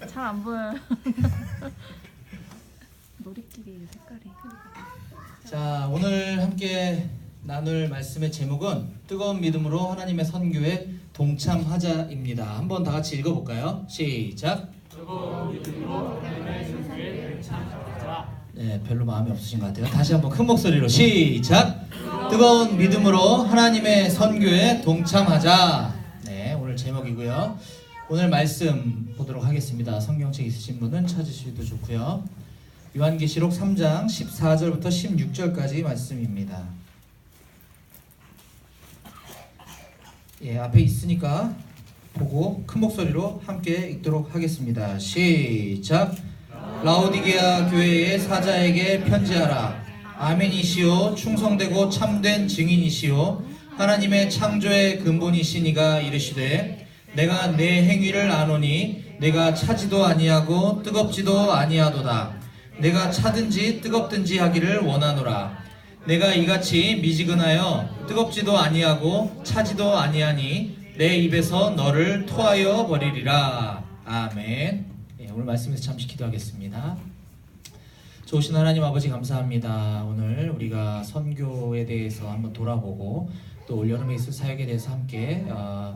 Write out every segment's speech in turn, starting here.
잘 안 보여요. 머리끼리 색깔이. 자, 오늘 함께 나눌 말씀의 제목은 뜨거운 믿음으로 하나님의 선교에 동참하자입니다. 한번 다 같이 읽어볼까요? 시작. 뜨거운 믿음으로 하나님의 선교에 동참하자. 네, 별로 마음이 없으신 것 같아요. 다시 한번 큰 목소리로 시작. 뜨거운 믿음으로 하나님의 선교에 동참하자. 네, 오늘 제목이고요. 오늘 말씀 보도록 하겠습니다. 성경책 있으신 분은 찾으셔도 좋고요. 요한계시록 3장 14절부터 16절까지 말씀입니다. 예, 앞에 있으니까 보고 큰 목소리로 함께 읽도록 하겠습니다. 시작. 라오디게아 교회의 사자에게 편지하라. 아멘이시오, 충성되고 참된 증인이시오, 하나님의 창조의 근본이시니가 이르시되, 내가 내 행위를 아노니 내가 차지도 아니하고 뜨겁지도 아니하도다. 내가 차든지 뜨겁든지 하기를 원하노라. 내가 이같이 미지근하여 뜨겁지도 아니하고 차지도 아니하니 내 입에서 너를 토하여 버리리라. 아멘. 예, 오늘 말씀에서 잠시 기도하겠습니다. 좋으신 하나님 아버지 감사합니다. 오늘 우리가 선교에 대해서 한번 돌아보고 또 올여름에 있을 사역에 대해서 함께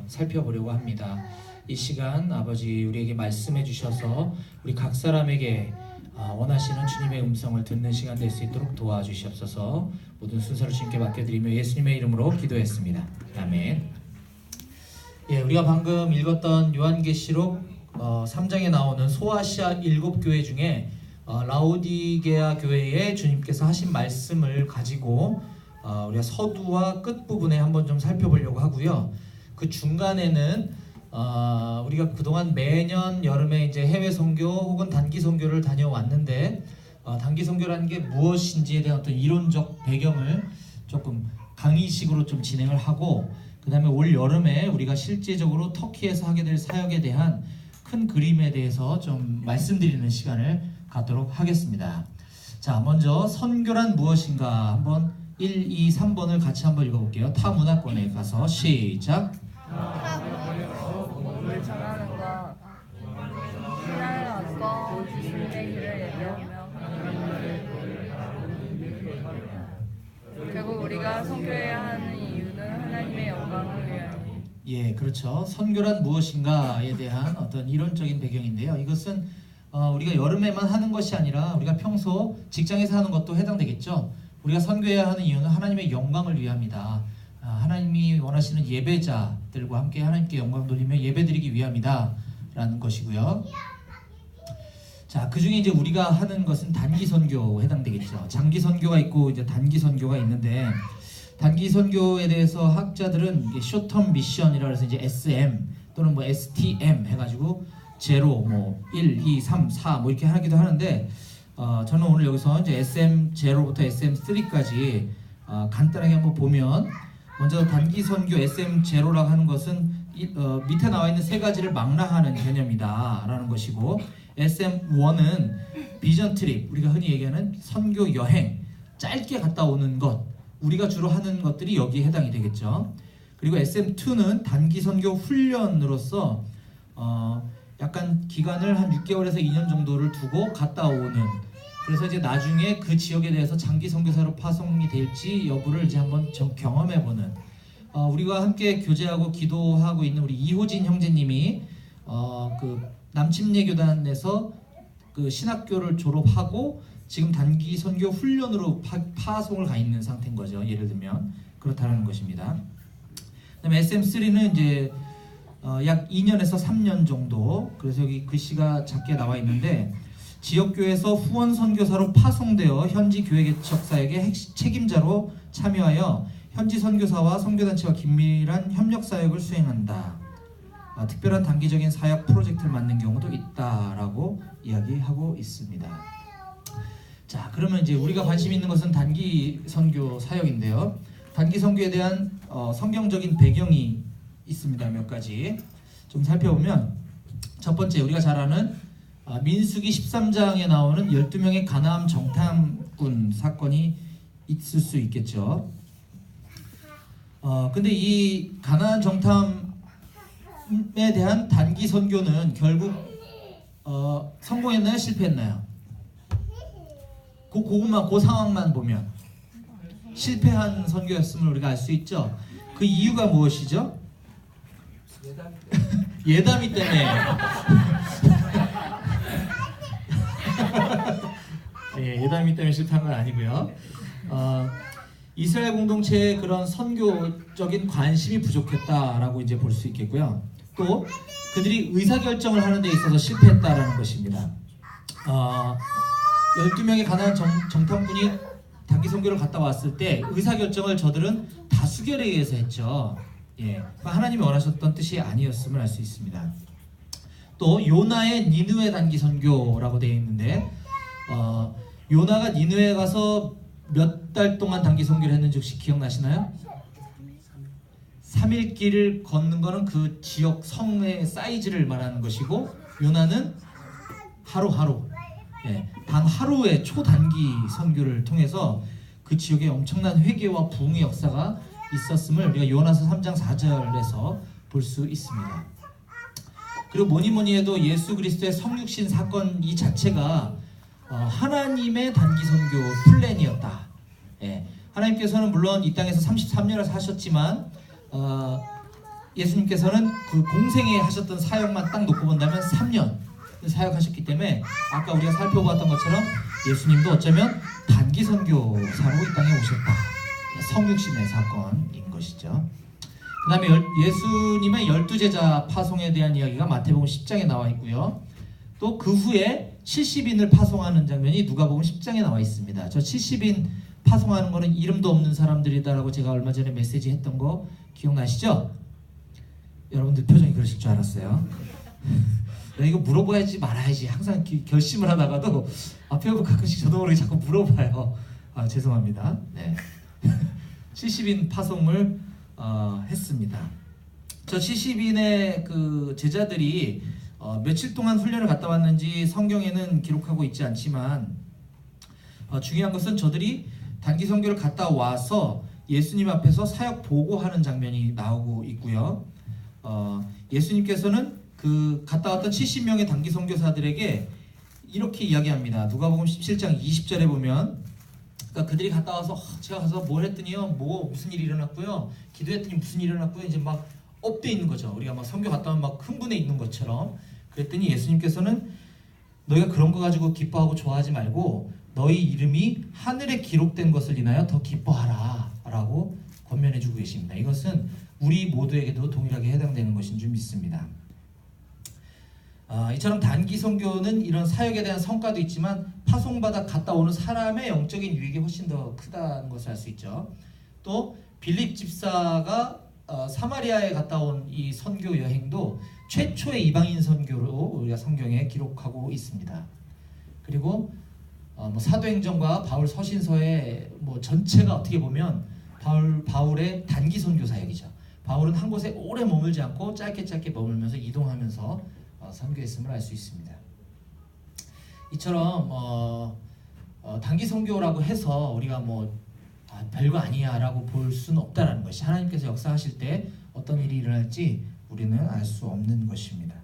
살펴보려고 합니다. 이 시간 아버지 우리에게 말씀해 주셔서 우리 각 사람에게 원하시는 주님의 음성을 듣는 시간 될 수 있도록 도와주시옵소서. 모든 순서를 주님께 맡겨드리며 예수님의 이름으로 기도했습니다. 아멘. 예, 우리가 방금 읽었던 요한계시록 3장에 나오는 소아시아 7교회 중에 라오디게아 교회에 주님께서 하신 말씀을 가지고 우리가 서두와 끝부분에 한번 좀 살펴보려고 하고요. 그 중간에는 우리가 그동안 매년 여름에 이제 해외 선교 혹은 단기 선교를 다녀왔는데 단기 선교라는 게 무엇인지에 대한 어떤 이론적 배경을 조금 강의식으로 좀 진행을 하고, 그 다음에 올 여름에 우리가 실제적으로 터키에서 하게 될 사역에 대한 큰 그림에 대해서 좀 말씀드리는 시간을 갖도록 하겠습니다. 자, 먼저 선교란 무엇인가 한번 1, 2, 3번을 같이 한번 읽어볼게요. 타 문화권에 가서 시작. 복음을 전하는 것, 신앙을 얻고 주님의 길을 예배하며 결국 우리가 선교해야 하는 이유는 하나님의 영광을 위하여. 예, 그렇죠. 선교란 무엇인가에 대한 어떤 이론적인 배경인데요. 이것은 우리가 여름에만 하는 것이 아니라 우리가 평소 직장에서 하는 것도 해당되겠죠. 우리가 선교해야 하는 이유는 하나님의 영광을 위함이다. 하나님이 원하시는 예배자들과 함께 하나님께 영광 돌리며 예배드리기 위함이다 라는 것이고요. 자, 그 중에 이제 우리가 하는 것은 단기 선교 해당되겠죠. 장기 선교가 있고 이제 단기 선교가 있는데, 단기 선교에 대해서 학자들은 쇼텀 미션이라 해서 이제 SM 또는 뭐 STM 해가지고 제로, 뭐 1, 2, 3, 4 뭐 이렇게 하기도 하는데, 저는 오늘 여기서 이제 SM 제로부터 SM 3까지 간단하게 한번 보면, 먼저 단기 선교 SM 제로라고 하는 것은 밑에 나와 있는 세 가지를 망라하는 개념이다라는 것이고, SM 1은 비전 트립, 우리가 흔히 얘기하는 선교 여행, 짧게 갔다 오는 것, 우리가 주로 하는 것들이 여기에 해당이 되겠죠. 그리고 SM2는 단기 선교 훈련으로서 약간 기간을 한 6개월에서 2년 정도를 두고 갔다 오는, 그래서 이제 나중에 그 지역에 대해서 장기 선교사로 파송이 될지 여부를 이제 한번 경험해보는, 우리가 함께 교제하고 기도하고 있는 우리 이호진 형제님이 그 남침례교단에서 그 신학교를 졸업하고 지금 단기 선교 훈련으로 파송을 가 있는 상태인 거죠. 예를 들면 그렇다는 것입니다. 그다음에 SM3는 이제 약 2년에서 3년 정도, 그래서 여기 글씨가 작게 나와 있는데, 지역교회에서 후원 선교사로 파송되어 현지 교회 개척 사역의 책임자로 참여하여 현지 선교사와 선교단체와 긴밀한 협력 사역을 수행한다. 특별한 단기적인 사역 프로젝트를 맡는 경우도 있다라고 이야기하고 있습니다. 자, 그러면 이제 우리가 관심 있는 것은 단기 선교 사역인데요. 단기 선교에 대한 성경적인 배경이 있습니다. 몇 가지 좀 살펴보면, 첫 번째 우리가 잘 아는 민수기 13장에 나오는 12명의 가나안 정탐꾼 사건이 있을 수 있겠죠. 근데 이 가나안 정탐 하나님에 대한 단기 선교는 결국 성공했나요? 실패했나요? 그 상황만 보면 실패한 선교였음을 우리가 알 수 있죠. 그 이유가 무엇이죠? 예담이 때문에. 예, 예담이 때문에 실패한 건 아니고요. 이스라엘 공동체의 그런 선교적인 관심이 부족했다라고 이제 볼 수 있겠고요. 또 그들이 의사결정을 하는 데 있어서 실패했다라는 것입니다. 12명의 가나안 정탐꾼이 단기 선교를 갔다 왔을 때 의사결정을 저들은 다수결에 의해서 했죠. 예, 하나님이 원하셨던 뜻이 아니었음을 알 수 있습니다. 또 요나의 니느웨 단기 선교라고 되어 있는데 요나가 니느웨에 가서 몇 달 동안 단기 선교를 했는지 혹시 기억나시나요? 3일 길을 걷는 거는 그 지역 성의 사이즈를 말하는 것이고 요나는 하루 예, 단 하루의 초단기 선교를 통해서 그 지역에 엄청난 회개와 부흥의 역사가 있었음을 우리가 요나서 3장 4절에서 볼 수 있습니다. 그리고 뭐니 해도 예수 그리스도의 성육신 사건 이 자체가 하나님의 단기 선교 플랜이었다. 예, 하나님께서는 물론 이 땅에서 33년을 사셨지만 예수님께서는 그 공생에 하셨던 사역만 딱 놓고 본다면 3년 사역하셨기 때문에 아까 우리가 살펴보았던 것처럼 예수님도 어쩌면 단기 선교사로 이 땅에 오셨다. 성육신의 사건인 것이죠. 그 다음에 예수님의 12제자 파송에 대한 이야기가 마태복음 10장에 나와 있고요. 또 그 후에 70인을 파송하는 장면이 누가복음 10장에 나와 있습니다. 저 70인 파송하는 거는 이름도 없는 사람들이다라고 제가 얼마 전에 메시지 했던 거 기억나시죠? 여러분들 표정이 그러실 줄 알았어요. 이거 물어봐야지 말아야지 항상 결심을 하다가도 앞에 보고 가끔씩 저도 모르게 자꾸 물어봐요. 죄송합니다. 네. 70인 파송을 했습니다. 저 70인의 그 제자들이 며칠 동안 훈련을 갔다 왔는지 성경에는 기록하고 있지 않지만 중요한 것은 저들이 단기 선교를 갔다 와서 예수님 앞에서 사역 보고하는 장면이 나오고 있고요. 예수님께서는 그 갔다 왔던 70명의 단기 선교사들에게 이렇게 이야기합니다. 누가복음 17장 20절에 보면 그러니까 그들이 갔다 와서 제가 가서 뭘 했더니요, 무슨 일이 일어났고요, 기도했더니 무슨 일이 일어났고요, 이제 막 업돼 있는 거죠. 우리가 막 선교 갔다 오면 막 흥분해 있는 것처럼. 그랬더니 예수님께서는 너희가 그런 거 가지고 기뻐하고 좋아하지 말고 너희 이름이 하늘에 기록된 것을 인하여 더 기뻐하라 라고 권면해주고 계십니다. 이것은 우리 모두에게도 동일하게 해당되는 것인 줄 믿습니다. 이처럼 단기 선교는 이런 사역에 대한 성과도 있지만 파송받아 갔다 오는 사람의 영적인 유익이 훨씬 더 크다는 것을 알 수 있죠. 또 빌립 집사가 사마리아에 갔다 온 이 선교 여행도 최초의 이방인 선교로 우리가 성경에 기록하고 있습니다. 그리고 사도행전과 바울 서신서의 전체가 어떻게 보면 바울의 단기 선교 사역이죠. 바울은 한 곳에 오래 머물지 않고 짧게 머물면서 이동하면서 선교했음을 알 수 있습니다. 이처럼 단기 선교라고 해서 우리가 별거 아니야라고 볼 수는 없다라는 것이 하나님께서 역사하실 때 어떤 일이 일어날지 우리는 알 수 없는 것입니다.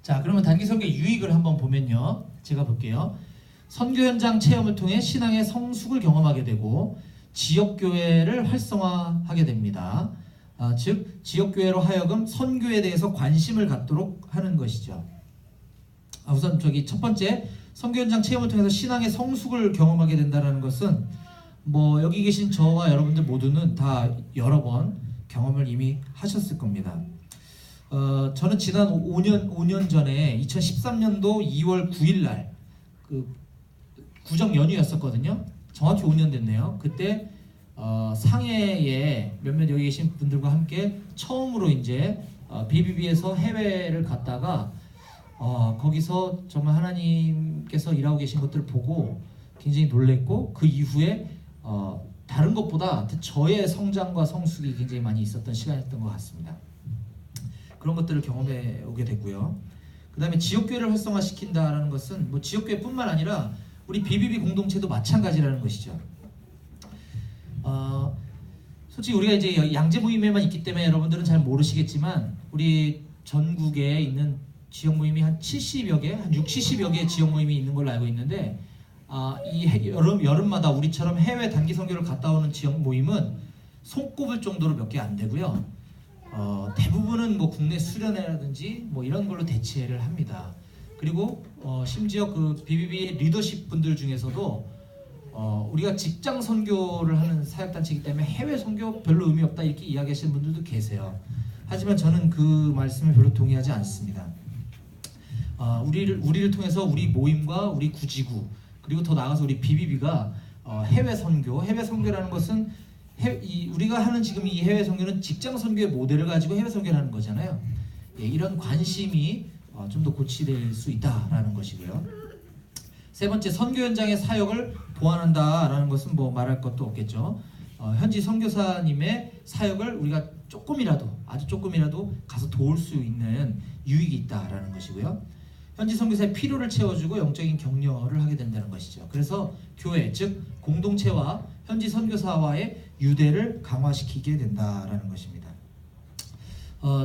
자, 그러면 단기 선교의 유익을 한번 보면요, 제가 볼게요. 선교 현장 체험을 통해 신앙의 성숙을 경험하게 되고 지역교회를 활성화하게 됩니다. 즉 지역교회로 하여금 선교에 대해서 관심을 갖도록 하는 것이죠. 우선 첫 번째, 선교 현장 체험을 통해서 신앙의 성숙을 경험하게 된다는 것은 여기 계신 저와 여러분들 모두는 다 여러 번 경험을 이미 하셨을 겁니다. 저는 지난 5년 전에 2013년도 2월 9일 날 그 구정 연휴였었거든요. 정확히 5년 됐네요. 그때 상해에 몇몇 여기 계신 분들과 함께 처음으로 이제 BBB에서 해외를 갔다가 거기서 정말 하나님께서 일하고 계신 것들을 보고 굉장히 놀랬고 그 이후에 다른 것보다 저의 성장과 성숙이 굉장히 많이 있었던 시간이었던 것 같습니다. 그런 것들을 경험해 오게 됐고요. 그 다음에 지역교회를 활성화시킨다는 것은 지역교회뿐만 아니라 우리 BBB 공동체도 마찬가지라는 것이죠. 솔직히 우리가 이제 양재 모임에만 있기 때문에 여러분들은 잘 모르시겠지만 우리 전국에 있는 지역 모임이 한 70여 개, 한 6, 70여 개의 지역 모임이 있는 걸로 알고 있는데 여름마다 우리처럼 해외 단기 선교를 갔다 오는 지역 모임은 손꼽을 정도로 몇 개 안 되고요. 대부분은 뭐 국내 수련회라든지 뭐 이런 걸로 대체를 합니다. 그리고 심지어 그 BBB 리더십 분들 중에서도 우리가 직장 선교를 하는 사역단체이기 때문에 해외 선교 별로 의미 없다 이렇게 이야기하시는 분들도 계세요. 하지만 저는 그 말씀에 별로 동의하지 않습니다. 우리를 통해서 우리 모임과 우리 구지구 그리고 더 나아가서 우리 BBB가 해외 선교라는 것은 우리가 하는 지금 이 해외 선교는 직장 선교의 모델을 가지고 해외 선교를 하는 거잖아요. 예, 이런 관심이 좀 더 고취될 수 있다라는 것이고요. 세 번째, 선교 현장의 사역을 보완한다라는 것은 뭐 말할 것도 없겠죠. 현지 선교사님의 사역을 우리가 아주 조금이라도 가서 도울 수 있는 유익이 있다라는 것이고요. 현지 선교사의 필요를 채워주고 영적인 격려를 하게 된다는 것이죠. 그래서 교회, 즉 공동체와 현지 선교사와의 유대를 강화시키게 된다라는 것입니다.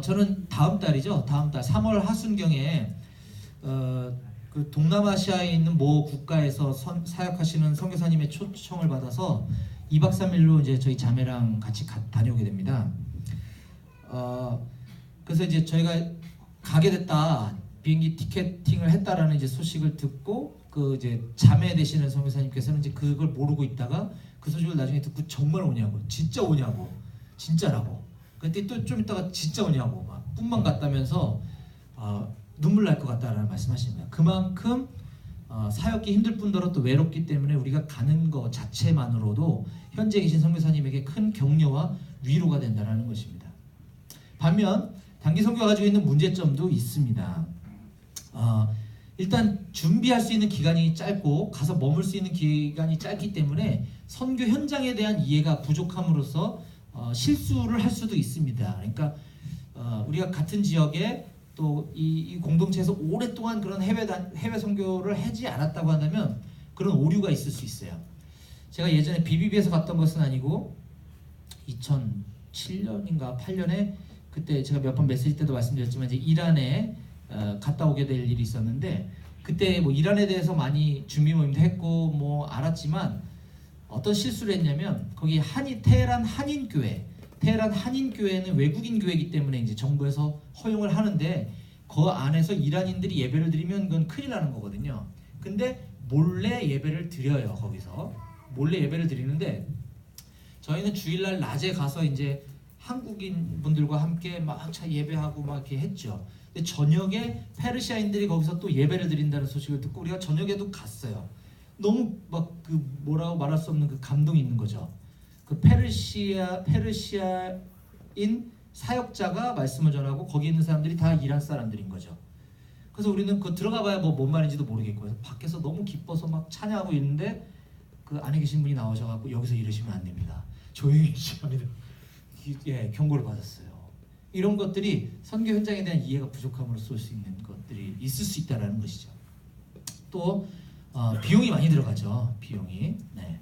저는 다음 달 3월 하순경에 그 동남아시아에 있는 모 국가에서 사역하시는 선교사님의 초청을 받아서 2박 3일로 이제 저희 자매랑 같이 다녀오게 됩니다. 그래서 이제 저희가 가게 됐다, 비행기 티켓팅을 했다라는 이제 소식을 듣고 그 이제 자매 되시는 선교사님께서는 이제 그걸 모르고 있다가 그 소식을 나중에 듣고 정말 오냐고, 진짜 오냐고, 진짜라고. 근데 또 좀 있다가 진짜 오냐고 막 꿈만 같다면서 눈물 날 것 같다라는 말씀하시는 거예요. 그만큼 사역이 힘들 뿐더러 또 외롭기 때문에 우리가 가는 것 자체만으로도 현재 계신 선교사님에게 큰 격려와 위로가 된다는 것입니다. 반면 단기 선교가 가지고 있는 문제점도 있습니다. 일단 준비할 수 있는 기간이 짧고 가서 머물 수 있는 기간이 짧기 때문에 선교 현장에 대한 이해가 부족함으로써 실수를 할 수도 있습니다. 그러니까 우리가 같은 지역에 또 이 공동체에서 오랫동안 그런 해외 선교를 하지 않았다고 한다면 그런 오류가 있을 수 있어요. 제가 예전에 BBB에서 갔던 것은 아니고 2007년인가 8년에 그때 제가 몇 번 메시지 때도 말씀드렸지만 이제 이란에 갔다 오게 될 일이 있었는데 그때 뭐 이란에 대해서 많이 준비 모임도 했고 뭐 알았지만 어떤 실수를 했냐면 거기 테헤란 한인교회는 외국인 교회이기 때문에 이제 정부에서 허용을 하는데 그 안에서 이란인들이 예배를 드리면 그건 큰일 나는 거거든요. 근데 몰래 예배를 드려요. 거기서 몰래 예배를 드리는데 저희는 주일날 낮에 가서 이제 한국인 분들과 함께 막 예배하고 막 이렇게 했죠. 근데 저녁에 페르시아인들이 거기서 또 예배를 드린다는 소식을 듣고 우리가 저녁에도 갔어요. 너무 막 그 뭐라고 말할 수 없는 그 감동이 있는 거죠. 그 페르시아인 사역자가 말씀을 전하고 거기 있는 사람들이 다 이란 사람들인 거죠. 그래서 우리는 그 들어가봐야 뭐 뭔 말인지도 모르겠고 밖에서 너무 기뻐서 막 찬양하고 있는데 그 안에 계신 분이 나오셔갖고 여기서 이러시면 안 됩니다. 조용히 해주셔야 합니다. 예, 경고를 받았어요. 이런 것들이 선교 현장에 대한 이해가 부족함으로 쏠 수 있는 것들이 있을 수 있다라는 것이죠. 또 비용이 많이 들어가죠. 비용이. 네.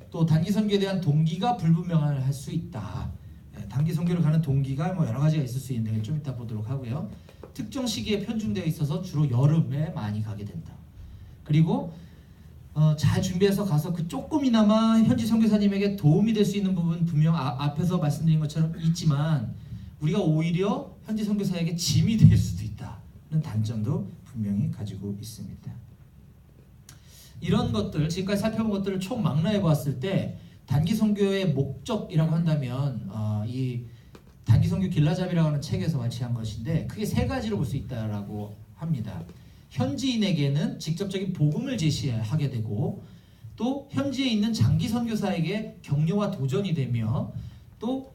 또 단기 선교에 대한 동기가 불분명할 수 있다. 네, 단기 선교를 가는 동기가 뭐 여러 가지가 있을 수 있는데 좀 이따 보도록 하고요. 특정 시기에 편중되어 있어서 주로 여름에 많이 가게 된다. 그리고 잘 준비해서 가서 그 조금이나마 현지 선교사님에게 도움이 될 수 있는 부분 분명 앞에서 말씀드린 것처럼 있지만 우리가 오히려 현지 선교사에게 짐이 될 수도 있다는 단점도 분명히 가지고 있습니다. 이런 것들, 지금까지 살펴본 것들을 총 망라해 보았을 때 단기 선교의 목적이라고 한다면 이 단기 선교 길라잡이라고 하는 책에서 말치한 것인데 크게 세 가지로 볼 수 있다라고 합니다. 현지인에게는 직접적인 복음을 제시하게 되고 또 현지에 있는 장기 선교사에게 격려와 도전이 되며 또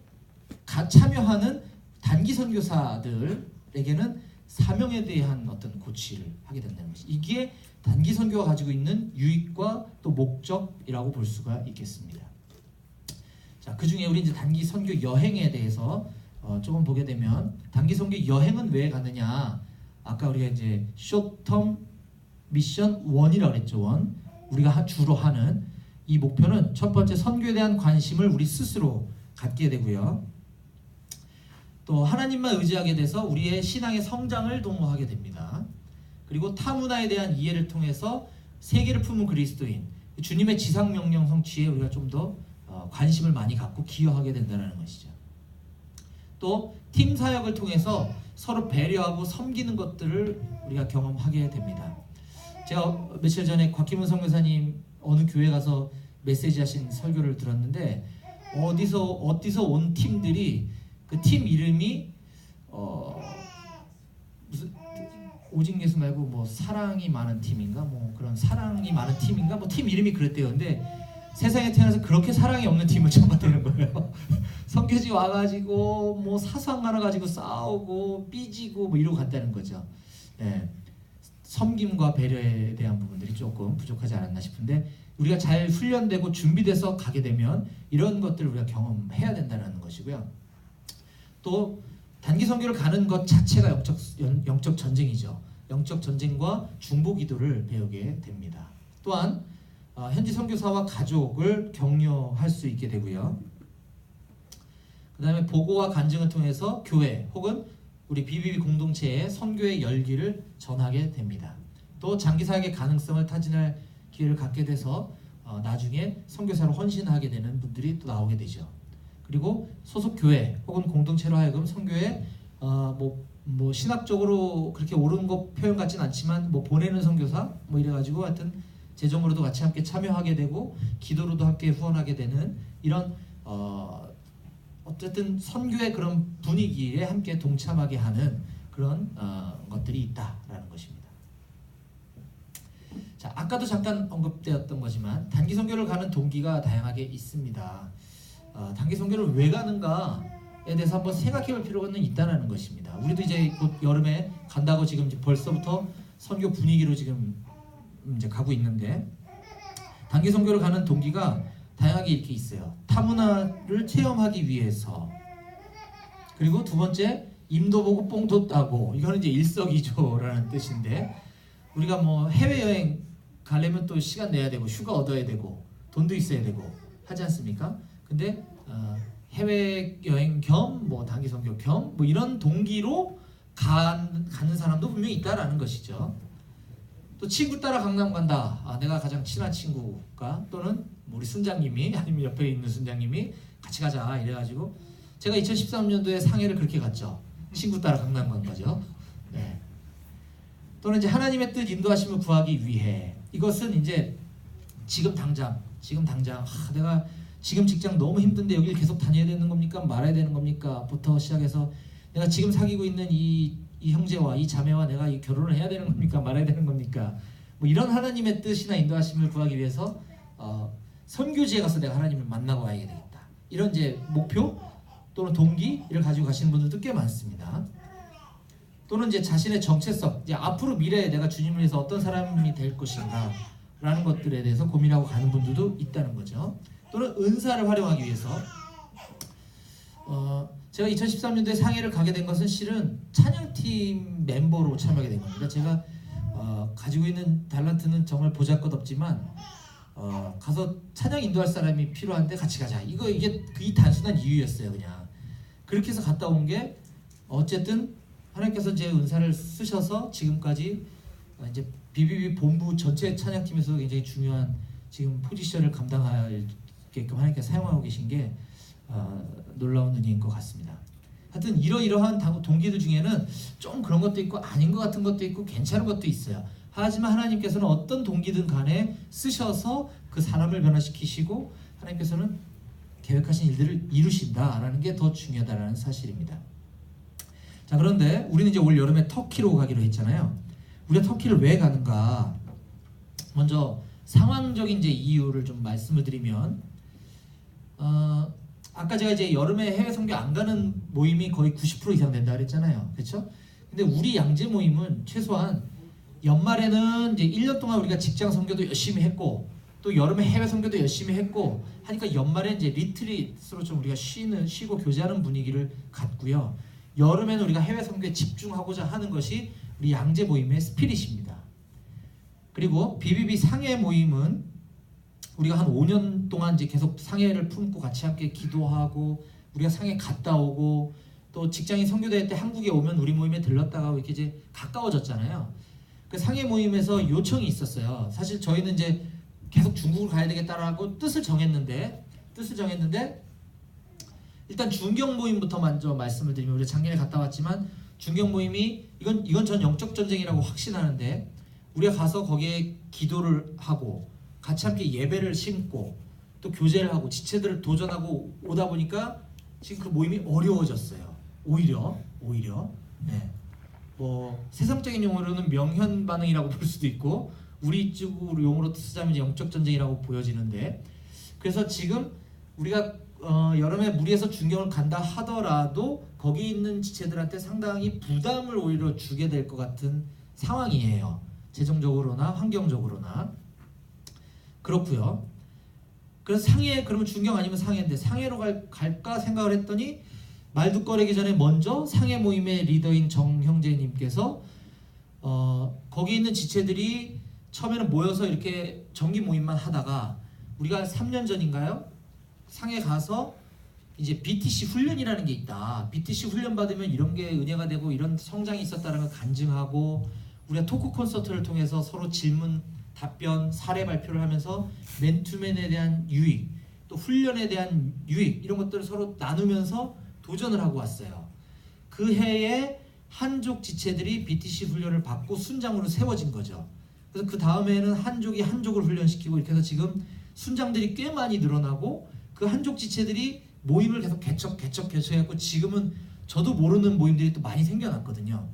참여하는 단기 선교사들에게는 사명에 대한 어떤 고취를 하게 된다는 것이 이게 단기 선교가 가지고 있는 유익과 또 목적이라고 볼 수가 있겠습니다. 자, 그 중에 우리 이제 단기 선교 여행에 대해서 조금 보게 되면 단기 선교 여행은 왜 가느냐? 아까 우리가 이제 쇼텀 미션 1이라고 그랬죠. 1. 우리가 주로 하는 이 목표는 첫 번째 선교에 대한 관심을 우리 스스로 갖게 되고요. 또 하나님만 의지하게 돼서 우리의 신앙의 성장을 도모하게 됩니다. 그리고 타 문화에 대한 이해를 통해서 세계를 품은 그리스도인, 주님의 지상 명령 성취에 우리가 좀 더 관심을 많이 갖고 기여하게 된다는 것이죠. 또 팀 사역을 통해서 서로 배려하고 섬기는 것들을 우리가 경험하게 됩니다. 제가 며칠 전에 곽기문 선교사님 어느 교회 가서 메시지 하신 설교를 들었는데 어디서 온 팀들이 그 팀 이름이 무슨 오직 예수 말고 뭐 사랑이 많은 팀인가 뭐 그런 사랑이 많은 팀인가 뭐 팀 이름이 그랬대요. 근데 세상에 태어나서 그렇게 사랑이 없는 팀을 처음 봤다는 거예요. 선교지 와가지고 뭐 사소한 거 하나 가지고 싸우고 삐지고 뭐 이러고 갔다는 거죠. 네. 섬김과 배려에 대한 부분들이 조금 부족하지 않았나 싶은데 우리가 잘 훈련되고 준비돼서 가게 되면 이런 것들을 우리가 경험해야 된다는 것이고요. 또 단기 선교를 가는 것 자체가 영적 전쟁이죠. 영적 전쟁과 중보 기도를 배우게 됩니다. 또한 현지 선교사와 가족을 격려할 수 있게 되고요. 그 다음에 보고와 간증을 통해서 교회 혹은 우리 BBB 공동체의 선교의 열기를 전하게 됩니다. 또 장기 사역의 가능성을 타진할 기회를 갖게 돼서 나중에 선교사로 헌신하게 되는 분들이 또 나오게 되죠. 그리고 소속 교회 혹은 공동체로 하여금 선교에 뭐 신학적으로 그렇게 옳은 것 표현 같진 않지만 뭐 보내는 선교사 뭐 이래가지고 하여튼 재정으로도 같이 함께 참여하게 되고 기도로도 함께 후원하게 되는 이런 어쨌든 선교의 그런 분위기에 함께 동참하게 하는 그런 것들이 있다라는 것입니다. 자, 아까도 잠깐 언급되었던 거지만 단기 선교를 가는 동기가 다양하게 있습니다. 단기 선교를 왜 가는가에 대해서 한번 생각해볼 필요가 있다는 것입니다. 우리도 이제 곧 여름에 간다고 지금 이제 벌써부터 선교 분위기로 지금 이제 가고 있는데 단기 선교를 가는 동기가 다양하게 이렇게 있어요. 타 문화를 체험하기 위해서. 그리고 두 번째 임도 보고 뽕도 따고 이거는 이제 일석이조라는 뜻인데 우리가 뭐 해외여행 가려면 또 시간 내야 되고 휴가 얻어야 되고 돈도 있어야 되고 하지 않습니까? 근데 해외여행 겸 뭐 단기 선교 겸 뭐 이런 동기로 가는 사람도 분명히 있다라는 것이죠. 또 친구 따라 강남 간다. 내가 가장 친한 친구가 또는 우리 순장님이 아니면 옆에 있는 순장님이 같이 가자 이래가지고 제가 2013년도에 상해를 그렇게 갔죠. 친구 따라 강남 간 거죠. 네. 또는 이제 하나님의 뜻 인도하심을 구하기 위해 이것은 이제 지금 당장 내가 지금 직장 너무 힘든데 여기를 계속 다녀야 되는 겁니까? 말아야 되는 겁니까? 부터 시작해서 내가 지금 사귀고 있는 이 형제와 이 자매와 내가 이 결혼을 해야 되는 겁니까? 말아야 되는 겁니까? 뭐 이런 하나님의 뜻이나 인도하심을 구하기 위해서 선교지에 가서 내가 하나님을 만나고 와야 되겠다. 이런 이제 목표 또는 동기를 가지고 가시는 분들도 꽤 많습니다. 또는 이제 자신의 정체성, 이제 앞으로 미래에 내가 주님을 위해서 어떤 사람이 될 것인가 라는 것들에 대해서 고민하고 가는 분들도 있다는 거죠. 또는 은사를 활용하기 위해서 제가 2013년도에 상해를 가게 된 것은 실은 찬양팀 멤버로 참여하게 된 겁니다. 제가 가지고 있는 달란트는 정말 보잘것없지만 가서 찬양 인도할 사람이 필요한데 같이 가자. 이게 이 단순한 이유였어요. 그냥 그렇게 해서 갔다 온 게 어쨌든 하나님께서 제 은사를 쓰셔서 지금까지 이제 BBB 본부 전체 찬양팀에서 굉장히 중요한 지금 포지션을 감당하게끔 하나님께서 사용하고 계신 게 놀라운 은혜인 것 같습니다. 하여튼 이러이러한 동기들 중에는 좀 그런 것도 있고 아닌 것 같은 것도 있고 괜찮은 것도 있어요. 하지만 하나님께서는 어떤 동기든 간에 쓰셔서 그 사람을 변화시키시고 하나님께서는 계획하신 일들을 이루신다라는 게 더 중요하다는 사실입니다. 자, 그런데 우리는 이제 올 여름에 터키로 가기로 했잖아요. 우리가 터키를 왜 가는가? 먼저 상황적인 이제 이유를 좀 말씀을 드리면 아까 제가 이제 여름에 해외 선교 안 가는 모임이 거의 90% 이상 된다 그랬잖아요. 그렇죠? 근데 우리 양재 모임은 최소한 연말에는 이제 1년 동안 우리가 직장 선교도 열심히 했고 또 여름에 해외 선교도 열심히 했고 하니까 연말에 이제 리트릿으로 좀 우리가 쉬고 교제하는 분위기를 갖고요. 여름에는 우리가 해외 선교에 집중하고자 하는 것이 우리 양재 모임의 스피릿입니다. 그리고 BBB 상해 모임은 우리가 한 5년 2년 동안 이제 계속 상해를 품고 같이 함께 기도하고 우리가 상해 갔다 오고 또 직장인 선교대회 때 한국에 오면 우리 모임에 들렀다가 이렇게 이제 가까워졌잖아요. 그 상해 모임에서 요청이 있었어요. 사실 저희는 이제 계속 중국을 가야 되겠다라고 뜻을 정했는데 일단 중경 모임부터 먼저 말씀을 드리면 우리 작년에 갔다 왔지만 중경 모임이 이건 전 영적 전쟁이라고 확신하는데 우리가 가서 거기에 기도를 하고 같이 함께 예배를 심고 또 교제를 하고 지체들을 도전하고 오다 보니까 지금 그 모임이 어려워졌어요. 오히려 네. 뭐 세상적인 용어로는 명현 반응이라고 볼 수도 있고 우리 쪽으로 용어로 쓰자면 영적 전쟁이라고 보여지는데 그래서 지금 우리가 여름에 무리해서 중경을 간다 하더라도 거기 있는 지체들한테 상당히 부담을 오히려 주게 될 것 같은 상황이에요. 재정적으로나 환경적으로나 그렇고요. 그래서 상해 그러면 중경 아니면 상해인데 상해로 갈까 생각을 했더니 말도 꺼내기 전에 먼저 상해 모임의 리더인 정 형제님께서 거기 있는 지체들이 처음에는 모여서 이렇게 정기 모임만 하다가 우리가 3년 전인가요? 상해 가서 이제 BTC 훈련이라는 게 있다. BTC 훈련 받으면 이런 게 은혜가 되고 이런 성장이 있었다는 걸 간증하고 우리가 토크 콘서트를 통해서 서로 질문, 답변, 사례 발표를 하면서 맨투맨에 대한 유익, 또 훈련에 대한 유익 이런 것들을 서로 나누면서 도전을 하고 왔어요. 그 해에 한족 지체들이 BTC 훈련을 받고 순장으로 세워진 거죠. 그래서 그 다음에는 한족이 한족을 훈련시키고 이렇게 해서 지금 순장들이 꽤 많이 늘어나고 그 한족 지체들이 모임을 계속 개척해갖고 지금은 저도 모르는 모임들이 또 많이 생겨났거든요.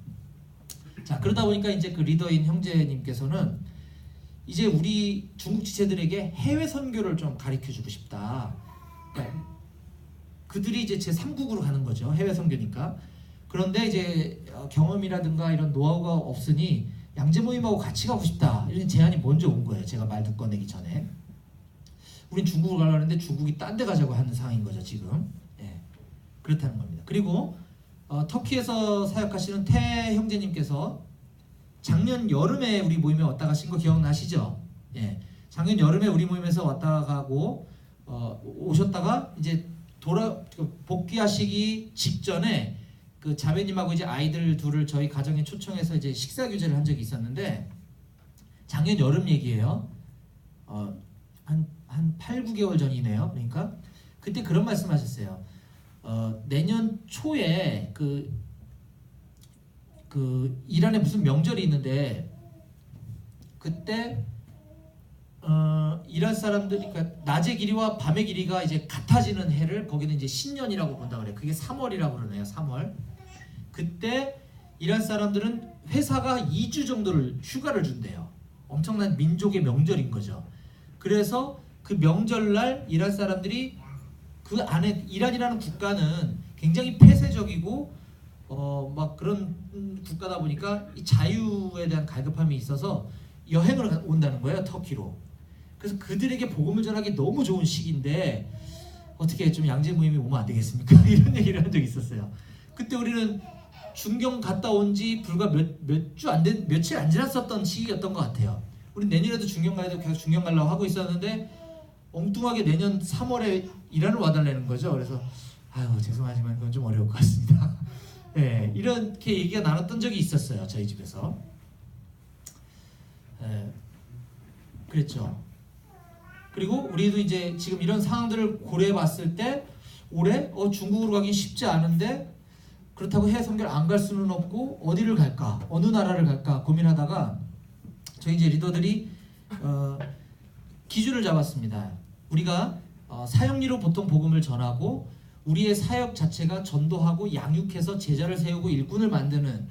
자 그러다 보니까 이제 그 리더인 형제님께서는 이제 우리 중국 지체들에게 해외 선교를 좀 가르쳐주고 싶다. 그러니까 그들이 이제 제 3국으로 가는 거죠. 해외 선교니까. 그런데 이제 경험이라든가 이런 노하우가 없으니 양재 모임하고 같이 가고 싶다. 이런 제안이 먼저 온 거예요. 제가 말도 꺼내기 전에. 우린 중국을 가려고 하는데 중국이 딴 데 가자고 하는 상황인 거죠 지금. 네, 그렇다는 겁니다. 그리고 터키에서 사역하시는 태 형제님께서 작년 여름에 우리 모임에 왔다 가신 거 기억나시죠? 예, 작년 여름에 우리 모임에서 왔다 가고 오셨다가 이제 복귀하시기 직전에 그 자매님하고 이제 아이들 둘을 저희 가정에 초청해서 이제 식사 교제를 한 적이 있었는데 작년 여름 얘기예요. 한 8, 9개월 전이네요. 그러니까 그때 그런 말씀하셨어요. 내년 초에 그 이란에 무슨 명절이 있는데 그때 이란 사람들이 그러니까 낮의 길이와 밤의 길이가 이제 같아지는 해를 거기는 이제 신년이라고 본다 그래요. 그게 3월이라고 그러네요. 3월. 그때 이란 사람들은 회사가 2주 정도를 휴가를 준대요. 엄청난 민족의 명절인 거죠. 그래서 그 명절날 이란 사람들이 그 안에 이란이라는 국가는 굉장히 폐쇄적이고 막 그런 국가다 보니까 이 자유에 대한 갈급함이 있어서 여행을 온다는 거예요. 터키로. 그래서 그들에게 복음을 전하기 너무 좋은 시기인데 어떻게 좀 양재 모임이 오면 안 되겠습니까? 이런 얘기를 한 적이 있었어요. 그때 우리는 중경 갔다 온 지 불과 며칠 안 지났었던 시기였던 것 같아요. 우리 내년에도 중경 가야 되고 계속 중경 가려고 하고 있었는데 엉뚱하게 내년 3월에 이란을 와달라는 거죠. 그래서 아유 죄송하지만 그건 좀 어려울 것 같습니다. 네, 이렇게 얘기가 나눴던 적이 있었어요. 저희 집에서. 네, 그랬죠. 그리고 우리도 이제 지금 이런 상황들을 고려해 봤을 때 올해 중국으로 가긴 쉽지 않은데 그렇다고 해외 선교를 안 갈 수는 없고 어디를 갈까? 어느 나라를 갈까? 고민하다가 저희 이제 리더들이 기준을 잡았습니다. 우리가 사역리로 보통 복음을 전하고 우리의 사역 자체가 전도하고 양육해서 제자를 세우고 일꾼을 만드는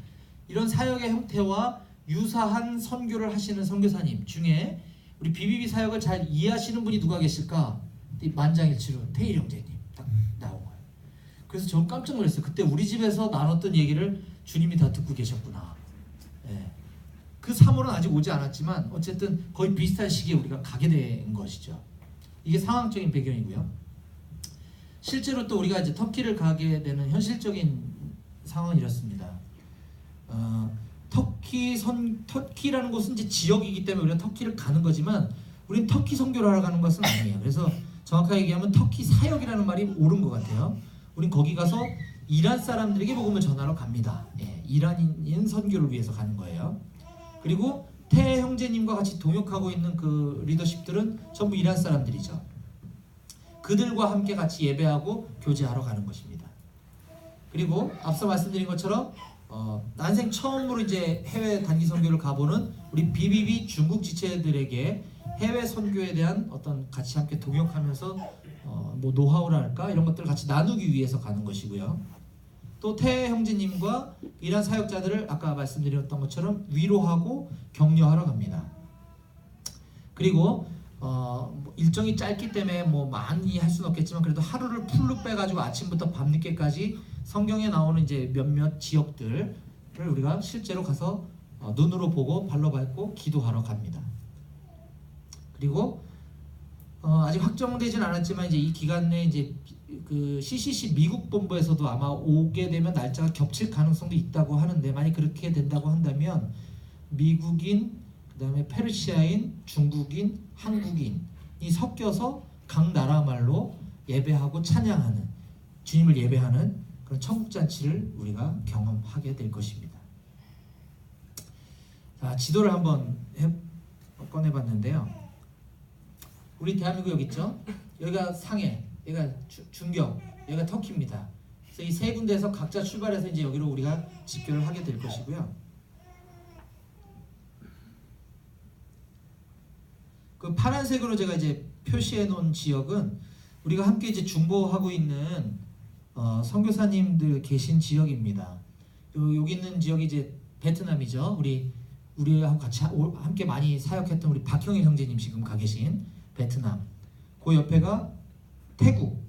이런 사역의 형태와 유사한 선교를 하시는 선교사님 중에 우리 BBB 사역을 잘 이해하시는 분이 누가 계실까? 만장일치로 태일 형제님 딱 나온 거예요. 그래서 저는 깜짝 놀랐어요. 그때 우리 집에서 나눴던 얘기를 주님이 다 듣고 계셨구나. 네. 그 3월은 아직 오지 않았지만 어쨌든 거의 비슷한 시기에 우리가 가게 된 것이죠. 이게 상황적인 배경이고요. 실제로 또 우리가 이제 터키를 가게 되는 현실적인 상황은 이렇습니다. 터키라는 곳은 이제 지역이기 때문에 우리가 터키를 가는 거지만 우리는 터키 선교를 하러 가는 것은 아니에요. 그래서 정확하게 얘기하면 터키 사역이라는 말이 옳은 것 같아요. 우린 거기 가서 이란 사람들에게 복음을 전하러 갑니다. 예, 이란인 선교를 위해서 가는 거예요. 그리고 태 형제님과 같이 동역하고 있는 그 리더십들은 전부 이란 사람들이죠. 그들과 함께 같이 예배하고 교제하러 가는 것입니다. 그리고 앞서 말씀드린 것처럼 난생 처음으로 이제 해외 단기 선교를 가보는 우리 BBB 중국 지체들에게 해외 선교에 대한 어떤 같이 함께 동역하면서 뭐 노하우랄까 이런 것들을 같이 나누기 위해서 가는 것이고요. 또 태 형제님과 이란 사역자들을 아까 말씀드렸던 것처럼 위로하고 격려하러 갑니다. 그리고 일정이 짧기 때문에 뭐 많이 할 수는 없겠지만 그래도 하루를 풀로 빼가지고 아침부터 밤늦게까지 성경에 나오는 이제 몇몇 지역들을 우리가 실제로 가서 눈으로 보고 발로 밟고 기도하러 갑니다. 그리고 아직 확정되진 않았지만 이제 이 기간 내에 이제 그 CCC 미국 본부에서도 아마 오게 되면 날짜가 겹칠 가능성도 있다고 하는데 만약 그렇게 된다고 한다면 미국인, 그다음에 페르시아인, 중국인, 한국인이 섞여서 각 나라 말로 예배하고 찬양하는 주님을 예배하는 그런 천국 잔치를 우리가 경험하게 될 것입니다. 자, 지도를 한번 꺼내봤는데요. 우리 대한민국 여기 있죠? 여기가 상해, 여기가 중경, 여기가 터키입니다. 그래서 이 세 군데에서 각자 출발해서 이제 여기로 우리가 집결을 하게 될 것이고요. 그 파란색으로 제가 이제 표시해 놓은 지역은 우리가 함께 이제 중보하고 있는 선교사님들 계신 지역입니다. 여기 있는 지역이 이제 베트남이죠. 우리하고 같이 함께 많이 사역했던 우리 박형일 형제님 지금 가 계신 베트남. 그 옆에가 태국.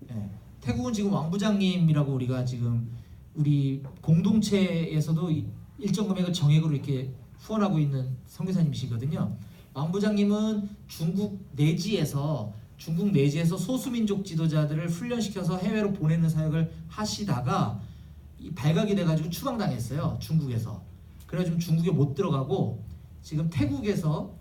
네. 태국은 지금 왕부장님이라고 우리가 지금 우리 공동체에서도 일정 금액을 정액으로 이렇게 후원하고 있는 선교사님이시거든요. 왕부장님은 중국 내지에서 소수민족 지도자들을 훈련시켜서 해외로 보내는 사역을 하시다가 발각이 돼가지고 추방당했어요. 중국에서. 그래가지고 중국에 못 들어가고 지금 태국에서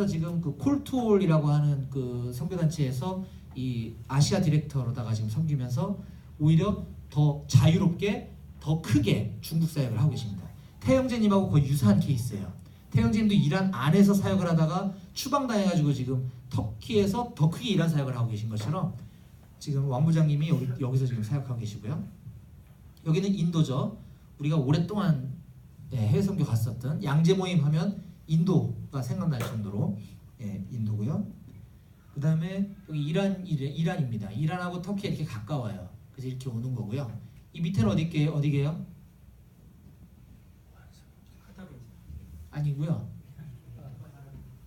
지금 그 콜트홀이라고 하는 그 선교단체에서 이 아시아 디렉터로다가 지금 섬기면서 오히려 더 자유롭게 더 크게 중국 사역을 하고 계십니다. 태영재님하고 거의 유사한 케이스예요. 태영재님도 이란 안에서 사역을 하다가 추방당해가지고 지금 터키에서 더 크게 이란 사역을 하고 계신 것처럼 지금 왕부장님이 여기서 지금 사역하고 계시고요. 여기는 인도죠. 우리가 오랫동안 해외 선교 갔었던 양재 모임 하면 인도가 생각날 정도로 인도고요. 그 다음에 여기 이란입니다. 이란하고 터키 이렇게 가까워요. 그래서 이렇게 오는 거고요. 이 밑에는 어디게요? 아니고요.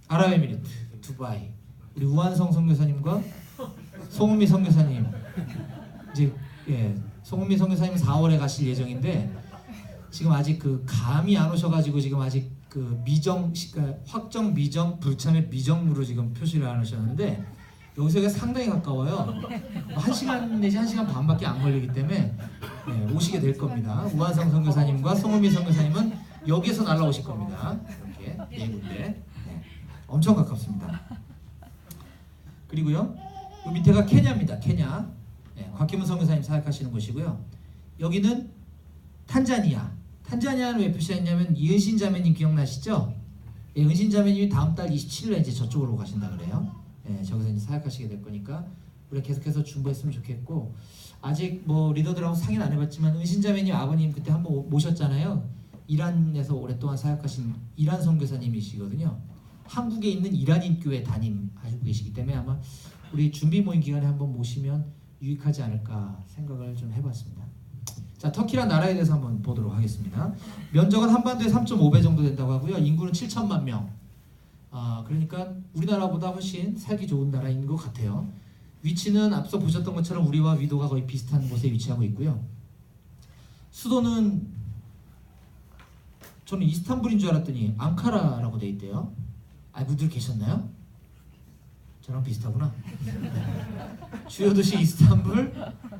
아랍에미리트, 두바이. 우리 우한성 선교사님과 송은미 선교사님 이제 송은미 선교사님 4월에 가실 예정인데 지금 아직 그 감이 안 오셔가지고 지금 아직 그 그러니까 확정 미정 불참의 미정으로 지금 표시를 안 하셨는데 여기서 상당히 가까워요. 1시간 내지 1시간 반밖에 안 걸리기 때문에 오시게 될 겁니다. 우한성 선교사님과 송은미 선교사님은 여기에서 날라오실 겁니다. 이렇게 네 군데 엄청 가깝습니다. 그리고요, 이 밑에가 케냐입니다. 케냐. 곽기문 선교사님 사역하시는 곳이고요. 여기는 탄자니아는 왜 표시했냐면 이은신 자매님 기억나시죠? 은신 자매님이 다음 달 27일에 이제 저쪽으로 가신다 그래요. 저기서 이제 사역하시게 될 거니까 우리가 계속해서 중보했으면 좋겠고 아직 뭐 리더들하고 상의는 안 해봤지만 은신 자매님 아버님 그때 한번 모셨잖아요. 이란에서 오랫동안 사역하신 이란 선교사님이시거든요. 한국에 있는 이란인 교회 담임하시고 계시기 때문에 아마 우리 준비 모임 기간에 한번 모시면 유익하지 않을까 생각을 좀 해봤습니다. 자, 터키란 나라에 대해서 한번 보도록 하겠습니다. 면적은 한반도의 3.5배 정도 된다고 하고요. 인구는 7천만 명. 그러니까 우리나라보다 훨씬 살기 좋은 나라인 것 같아요. 위치는 앞서 보셨던 것처럼 우리와 위도가 거의 비슷한 곳에 위치하고 있고요. 수도는 저는 이스탄불인 줄 알았더니 앙카라라고 돼 있대요. 알고들 계셨나요? 저랑 비슷하구나. 주요 도시 이스탄불,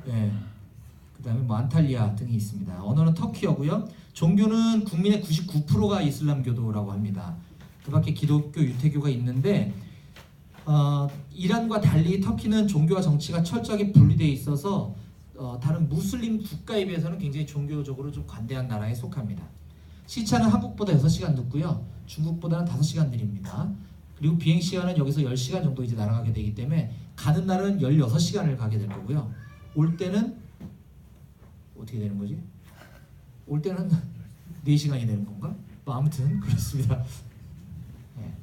그 다음에 뭐 안탈리아 등이 있습니다. 언어는 터키어고요. 종교는 국민의 99%가 이슬람교도라고 합니다. 그 밖에 기독교, 유태교가 있는데 이란과 달리 터키는 종교와 정치가 철저하게 분리되어 있어서 다른 무슬림 국가에 비해서는 굉장히 종교적으로 좀 관대한 나라에 속합니다. 시차는 한국보다 6시간 늦고요. 중국보다는 5시간 느립니다. 그리고 비행시간은 여기서 10시간 정도 이제 날아가게 되기 때문에 가는 날은 16시간을 가게 될 거고요. 올 때는 어떻게 되는 거지? 올 때는 4시간이 되는 건가? 뭐 아무튼 그렇습니다. 네.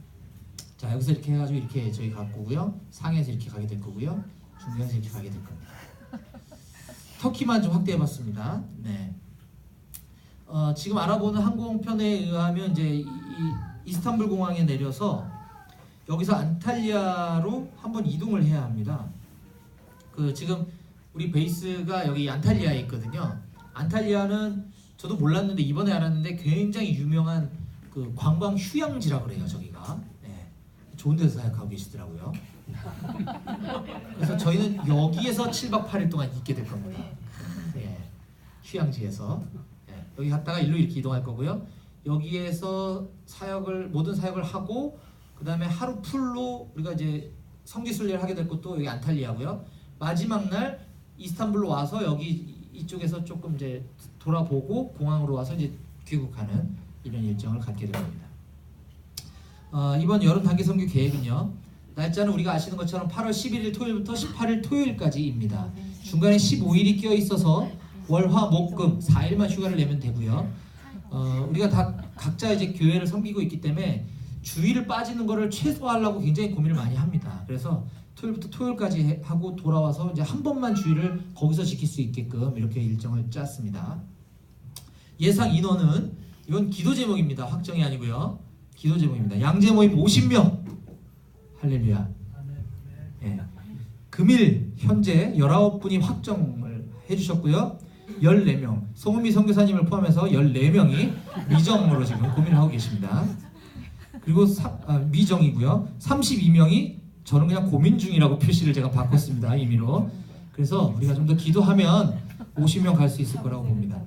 자, 여기서 이렇게 해가지고 이렇게 저희 갈 거고요. 상해에서 이렇게 가게 될 거고요. 중국에서 이렇게 가게 될 겁니다. 터키만 좀 확대해봤습니다. 네. 지금 알아보는 항공편에 의하면 이제 이스탄불 공항에 내려서 여기서 안탈리아로 한번 이동을 해야 합니다. 지금 우리 베이스가 여기 안탈리아에 있거든요. 안탈리아는 저도 몰랐는데 이번에 알았는데 굉장히 유명한 관광 휴양지라 그래요. 저기가 네. 좋은 데서 사역하고 계시더라고요. 그래서 저희는 여기에서 7박 8일 동안 있게 될 겁니다. 네. 휴양지에서 네. 여기 갔다가 일로 이렇게 이동할 거고요. 여기에서 모든 사역을 하고 그 다음에 하루 풀로 우리가 이제 성지순례를 하게 될 곳도 여기 안탈리아고요. 마지막 날 이스탄불로 와서 여기 이쪽에서 조금 이제 돌아보고 공항으로 와서 이제 귀국하는 이런 일정을 갖게 될 겁니다. 이번 여름 단기 선교 계획은요. 날짜는 우리가 아시는 것처럼 8월 11일 토요일부터 18일 토요일까지입니다. 중간에 15일이 끼어 있어서 월, 화, 목, 금 4일만 휴가를 내면 되고요. 우리가 다 각자 이제 교회를 섬기고 있기 때문에 주일을 빠지는 거를 최소화하려고 굉장히 고민을 많이 합니다. 그래서 토요일부터 토요일까지 하고 돌아와서 이제 한 번만 주일을 거기서 지킬 수 있게끔 이렇게 일정을 짰습니다. 예상 인원은 이건 기도 제목입니다. 확정이 아니고요. 기도 제목입니다. 양재 모임 50명. 할렐루야. 예. 금일 현재 19분이 확정을 해주셨고요. 14명. 송은미 선교사님을 포함해서 14명이 미정으로 지금 고민을 하고 계십니다. 그리고 미정이고요. 32명이 저는 그냥 고민 중이라고 표시를 제가 바꿨습니다. 임의로. 그래서 우리가 좀 더 기도하면 50명 갈 수 있을 거라고 봅니다.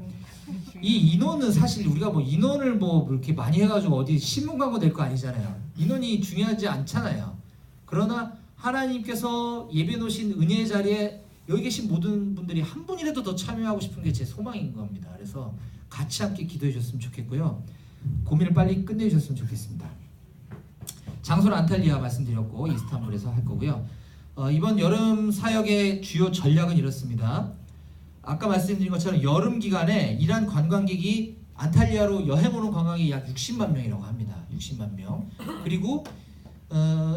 이 인원은 사실 우리가 뭐 인원을 뭐 이렇게 많이 해가지고 어디 신문 광고 될 거 아니잖아요. 인원이 중요하지 않잖아요. 그러나 하나님께서 예배 놓으신 은혜의 자리에 여기 계신 모든 분들이 한 분이라도 더 참여하고 싶은 게 제 소망인 겁니다. 그래서 같이 함께 기도해 주셨으면 좋겠고요. 고민을 빨리 끝내 주셨으면 좋겠습니다. 장소는 안탈리아 말씀드렸고 이스탄불에서 할 거고요. 이번 여름 사역의 주요 전략은 이렇습니다. 아까 말씀드린 것처럼 여름 기간에 이란 관광객이 안탈리아로 여행 오는 관광객이 약 60만 명이라고 합니다. 60만 명. 그리고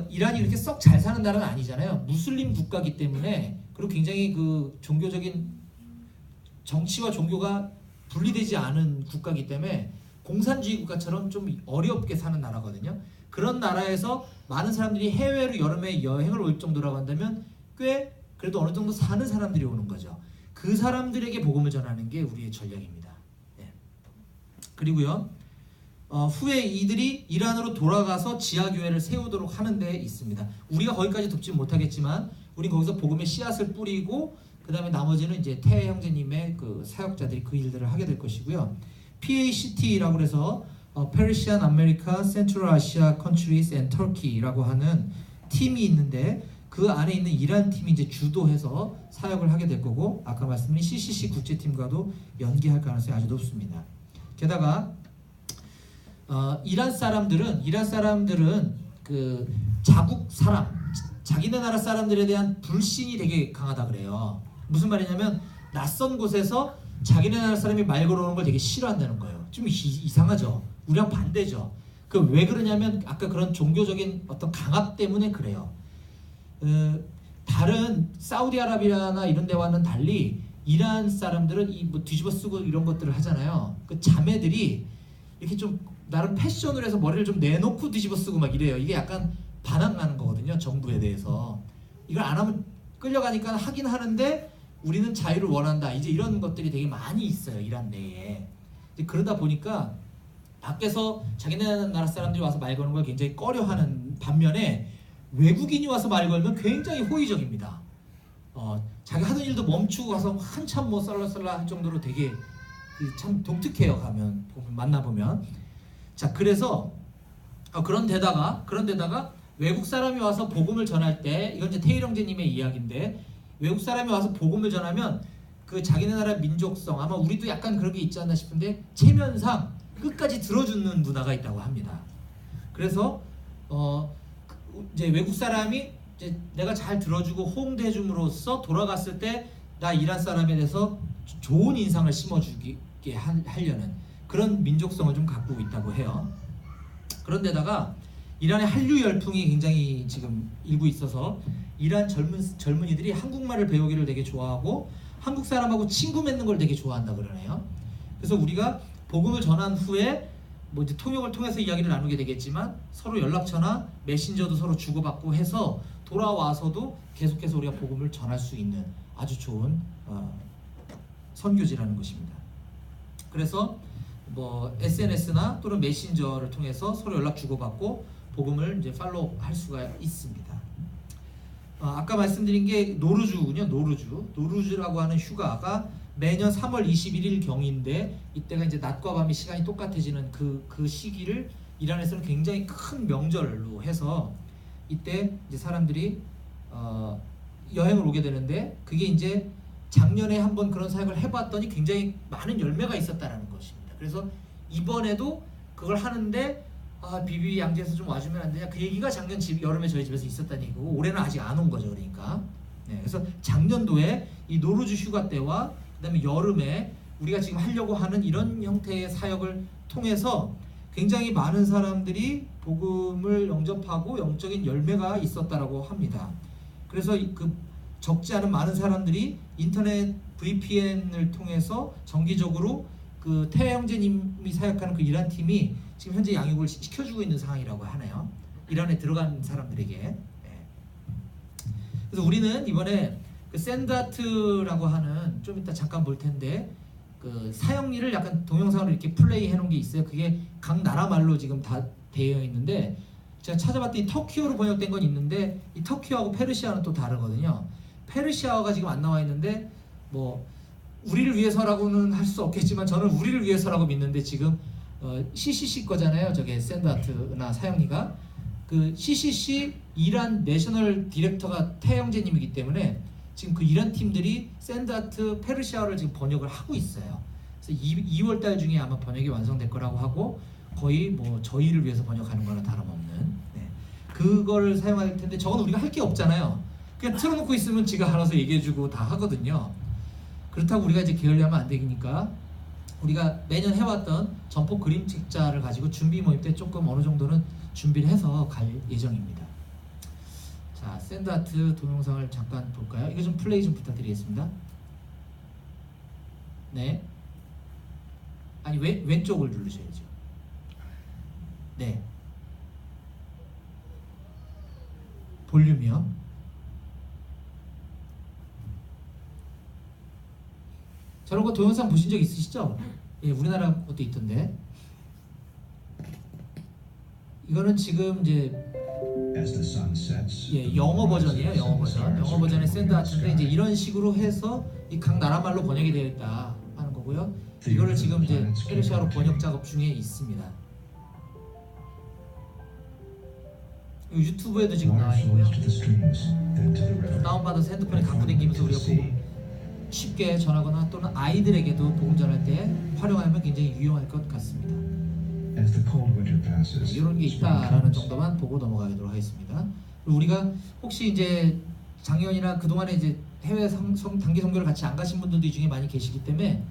이란이 이렇게 썩 잘 사는 나라는 아니잖아요. 무슬림 국가이기 때문에 그리고 굉장히 종교적인 정치와 종교가 분리되지 않은 국가이기 때문에 공산주의 국가처럼 좀 어렵게 사는 나라거든요. 그런 나라에서 많은 사람들이 해외로 여름에 여행을 올 정도라고 한다면 꽤 그래도 어느 정도 사는 사람들이 오는 거죠. 그 사람들에게 복음을 전하는 게 우리의 전략입니다. 네. 그리고요. 후에 이들이 이란으로 돌아가서 지하교회를 세우도록 하는 데 있습니다. 우리가 거기까지 돕지 못하겠지만 우리 거기서 복음의 씨앗을 뿌리고 그 다음에 나머지는 이제 태 형제님의 사역자들이 그 일들을 하게 될 것이고요. PACT라고 해서 Persian America, Central Asia Countries and Turkey라고 하는 팀이 있는데 그 안에 있는 이란 팀이 이제 주도해서 사역을 하게 될 거고 아까 말씀드린 CCC 국제팀과도 연계할 가능성이 아주 높습니다. 게다가 이란 사람들은 자국 사람, 자기네 나라 사람들에 대한 불신이 되게 강하다 그래요. 무슨 말이냐면 낯선 곳에서 자기네 나라 사람이 말 걸어오는 걸 되게 싫어한다는 거예요. 좀 이상하죠. 우리랑 반대죠. 왜 그러냐면 아까 그런 종교적인 어떤 강압 때문에 그래요. 다른 사우디아라비아나 이런 데와는 달리 이란 사람들은 뭐 뒤집어 쓰고 이런 것들을 하잖아요. 그 자매들이 이렇게 좀 나름 패션을 해서 머리를 좀 내놓고 뒤집어 쓰고 막 이래요. 이게 약간 반항하는 거거든요. 정부에 대해서. 이걸 안 하면 끌려가니까 하긴 하는데 우리는 자유를 원한다. 이제 이런 것들이 되게 많이 있어요. 이란 내에. 이제 그러다 보니까 밖에서 자기네 나라 사람들이 와서 말 거는 걸 굉장히 꺼려하는 반면에 외국인이 와서 말 걸면 굉장히 호의적입니다. 자기 하던 일도 멈추고 가서 한참 뭐 썰라썰라 할 정도로 되게 참 독특해요. 만나보면. 자, 그래서 그런데다가 외국 사람이 와서 복음을 전할 때, 이건 이제 테일 형제님의 이야기인데, 외국 사람이 와서 복음을 전하면 그 자기네 나라 민족성, 아마 우리도 약간 그런 게 있지 않나 싶은데 체면상 끝까지 들어주는 문화가 있다고 합니다. 그래서 이제 외국 사람이 이제 내가 잘 들어주고 호응도 해줌으로써 돌아갔을 때 나 이란 사람에 대해서 좋은 인상을 심어주게 하려는 그런 민족성을 좀 갖고 있다고 해요. 그런데다가 이란의 한류 열풍이 굉장히 지금 일고 있어서 이란 젊은이들이 한국말을 배우기를 되게 좋아하고 한국 사람하고 친구 맺는 걸 되게 좋아한다 그러네요. 그래서 우리가 복음을 전한 후에 뭐 이제 통역을 통해서 이야기를 나누게 되겠지만 서로 연락처나 메신저도 서로 주고받고 해서 돌아와서도 계속해서 우리가 복음을 전할 수 있는 아주 좋은 선교지라는 것입니다. 그래서 뭐 SNS나 또는 메신저를 통해서 서로 연락 주고받고 복음을 이제 팔로우할 수가 있습니다. 아까 말씀드린 게 노르주군요. 노르주라고 하는 휴가가 매년 3월 21일 경인데 이때가 이제 낮과 밤이 시간이 똑같아지는 그 시기를 이란에서는 굉장히 큰 명절로 해서 이때 이제 사람들이 여행을 오게 되는데 그게 이제 작년에 한번 그런 사역을 해봤더니 굉장히 많은 열매가 있었다는 것입니다. 그래서 이번에도 그걸 하는데 비비 양지에서 좀 와주면 안 되냐 그 얘기가 작년 여름에 저희 집에서 있었다는 얘기고 올해는 아직 안 온 거죠. 그러니까 그래서 작년도에 이 노르주 휴가 때와 그다음에 여름에 우리가 지금 하려고 하는 이런 형태의 사역을 통해서 굉장히 많은 사람들이 복음을 영접하고 영적인 열매가 있었다라고 합니다. 그래서 그 적지 않은 많은 사람들이 인터넷 VPN을 통해서 정기적으로 그 태아 형제님이 사역하는 그 이란 팀이 지금 현재 양육을 시켜주고 있는 상황이라고 하네요. 이란에 들어간 사람들에게. 그래서 우리는 이번에 그 샌드아트라고 하는 좀 이따 잠깐 볼 텐데 그 사역리를 약간 동영상으로 이렇게 플레이해 놓은 게 있어요. 그게 각 나라 말로 지금 다 되어 있는데 제가 찾아봤더니 터키어로 번역된 건 있는데 이 터키어하고 페르시아는 또 다르거든요. 페르시아어가 지금 안 나와 있는데 뭐 우리를 위해서라고는 할 수 없겠지만 저는 우리를 위해서라고 믿는데 지금 CCC 거잖아요. 저게 샌드아트나 사역리가 그 CCC 이란 내셔널 디렉터가 태영재님이기 때문에 지금 그 이란 팀들이 샌드아트 페르시아어를 지금 번역을 하고 있어요. 그래서 2월 달 중에 아마 번역이 완성될 거라고 하고 거의 뭐 저희를 위해서 번역하는 거나 다름없는 그걸 사용할 텐데 저건 우리가 할 게 없잖아요. 그냥 틀어놓고 있으면 지가 알아서 얘기해주고 다 하거든요. 그렇다고 우리가 이제 게을리하면 안 되니까 우리가 매년 해왔던 점포 그림 책자를 가지고 준비 모임 때 조금 어느 정도는 준비를 해서 갈 예정입니다. 자, 샌드아트 동영상을 잠깐 볼까요? 이거 좀 플레이 좀 부탁드리겠습니다. 네. 아니 왼쪽을 누르셔야죠. 네. 볼륨이요. 저런 거 동영상 보신 적 있으시죠? 예, 우리나라 것도 있던데. 이거는 지금 이제 영어 버전이에요. 영어 버전. 영어 버전의 샌드아트인데 이제 이런 식으로 해서 이 각 나라 말로 번역이 되어 있다 하는 거고요. 이거를 지금 이제 페르시아로 번역 작업 중에 있습니다. 유튜브에도 지금 나와 있고요. 다운받아서 핸드폰에 갖고 다니면서 우리가 보고 쉽게 전하거나 또는 아이들에게도 복음 전할 때 활용하면 굉장히 유용할 것 같습니다. 이런 게 있다라는 정도만 보고 넘어가도록 하겠습니다. 그리고 우리가 혹시 이제 작년이나 그동안에 이제 해외 단기 선교를 같이 안 가신 분들도 이 중에 많이 계시기 때문에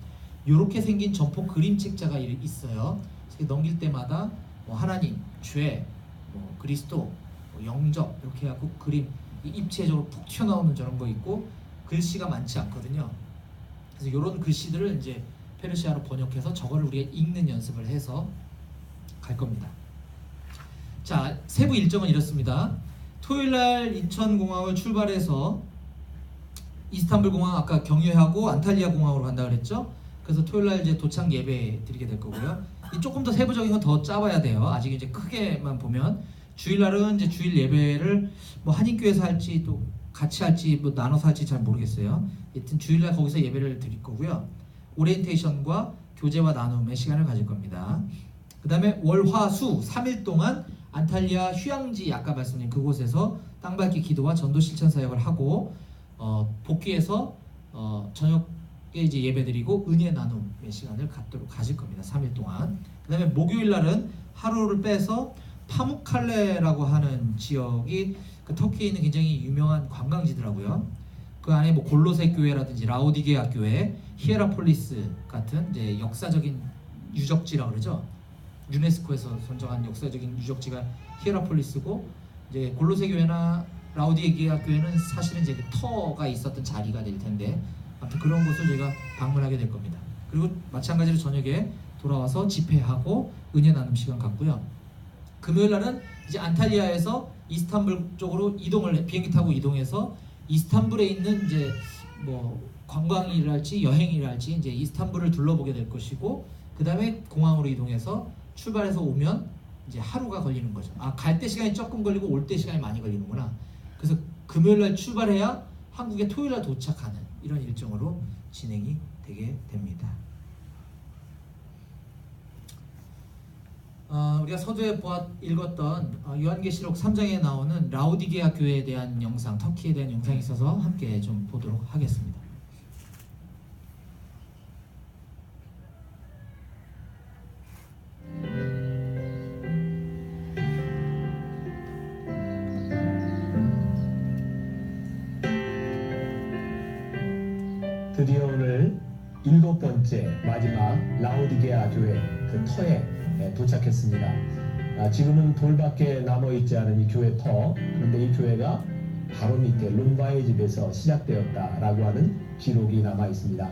이렇게 생긴 점포 그림 책자가 있어요. 그래서 넘길 때마다 뭐 하나님, 죄, 뭐 그리스도, 뭐 영접 이렇게 해갖고 그림 입체적으로 푹 튀어나오는 저런 거 있고 글씨가 많지 않거든요. 그래서 이런 글씨들을 이제 페르시아로 번역해서 저거를 우리가 읽는 연습을 해서 갈 겁니다. 자, 세부 일정은 이렇습니다. 토요일날 인천공항을 출발해서 이스탄불 공항 아까 경유하고 안탈리아 공항으로 간다 그랬죠. 그래서 토요일날 이제 도착 예배 드리게 될 거고요. 조금 더 세부적인 건 더 짜봐야 돼요. 아직 이제 크게만 보면 주일날은 이제 주일 예배를 뭐 한인교회에서 할지 또 같이 할지 뭐 나눠서 할지 잘 모르겠어요. 여튼 주일날 거기서 예배를 드릴 거고요. 오리엔테이션과 교제와 나눔의 시간을 가질 겁니다. 그 다음에 월, 화, 수 3일 동안 안탈리아 휴양지 아까 말씀드린 그곳에서 땅밟기 기도와 전도 실천 사역을 하고 복귀해서 저녁에 이제 예배드리고 은혜 나눔의 시간을 가질 겁니다. 3일 동안. 그다음에 목요일 날은 하루를 빼서 파묵칼레라고 하는 지역이 그 터키에 있는 굉장히 유명한 관광지더라고요. 그 안에 뭐 골로새 교회라든지 라오디게아 교회, 히에라폴리스 같은 이제 역사적인 유적지라고 그러죠. 유네스코에서 선정한 역사적인 유적지가 히에라폴리스고, 이제 골로새 교회나 라오디게아 교회는 사실은 이제 그 터가 있었던 자리가 될 텐데, 아무튼 그런 곳을 저희가 방문하게 될 겁니다. 그리고 마찬가지로 저녁에 돌아와서 집회하고 은혜 나눔 시간 갖고요. 금요일 날은 이제 안탈리아에서 이스탄불 쪽으로 비행기 타고 이동해서 이스탄불에 있는 이제 뭐 관광이랄지 여행이랄지 이제 이스탄불을 둘러보게 될 것이고, 그 다음에 공항으로 이동해서 출발해서 오면 이제 하루가 걸리는 거죠. 갈 때 시간이 조금 걸리고 올 때 시간이 많이 걸리는구나. 그래서 금요일 날 출발해야 한국에 토요일 날 도착하는 이런 일정으로 진행이 되게 됩니다. 우리가 서두에 읽었던 요한계시록 3장에 나오는 라오디게아 교회에 대한 영상, 터키에 대한 영상이 있어서 함께 좀 보도록 하겠습니다. 드디어 오늘 7번째 마지막 라오디게아 교회 그 터에 도착했습니다. 지금은 돌밖에 남아있지 않은 이 교회 터, 그런데 이 교회가 바로 밑에 롬바의 집에서 시작되었다라고 하는 기록이 남아있습니다.